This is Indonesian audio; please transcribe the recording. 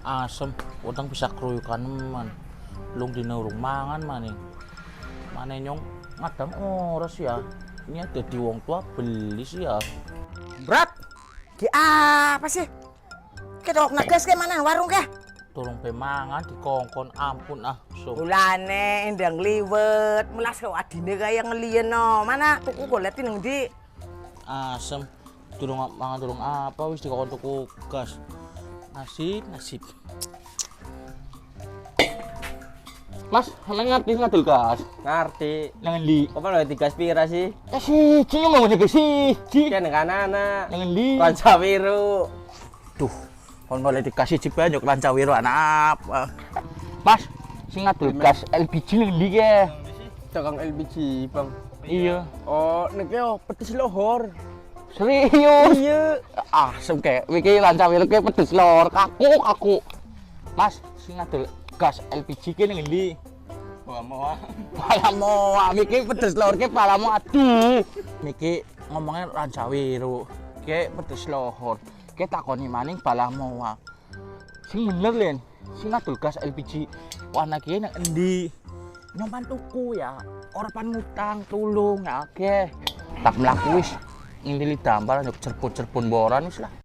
asem, utang bisa keruyukan man. Lung di nurung mangan maning. Mane nyong ngadang ora sih ya. Ini ada di wong tua beli sih ya. Brat, ki apa sih? Kedok nagas ke mana warung ke? Tolong pemangan dikongkon ampun ah. So. Ulane endang liwet, melas kau adine kaya ngeliyen no. Mana tuku goleti nang ndi? Asem. Durung mangan durung apa wis dikongkon tuku gas. Nasib. Mas, sampeyan ngerti ngadul gas? Ngerti. Nang endi? Apa lho digas pira sih? Siji mau ngene siji. Kan kanana. Nang endi? Ranca biru. Duh, kon boleh dikasih cip banyak lanca wiru anak apa? Mas, sing ngadul gas LPG nang endi ke? Tukang LPG, Bang. Iya. Oh, nek yo pedes lohor. Serius? Iya. Asem kayak iki lanca wiru ke pedes lor, kaku. Mas, sing ngadul gas LPG ke nang endi? Palamoa, miki pedes lor ke palamu aduh. Miki ngomongnya lanca wiru, ke pedes lohor. Ke takoni maning palamoa. Sing bener Len, sing ngadul gas LPG warna ki nang endi? Nyompan tuku ya, ora pan ngutang tulung ya oke. Tak mlaku wis ngili dampar njuk cerpun-cerpun boran wis lah.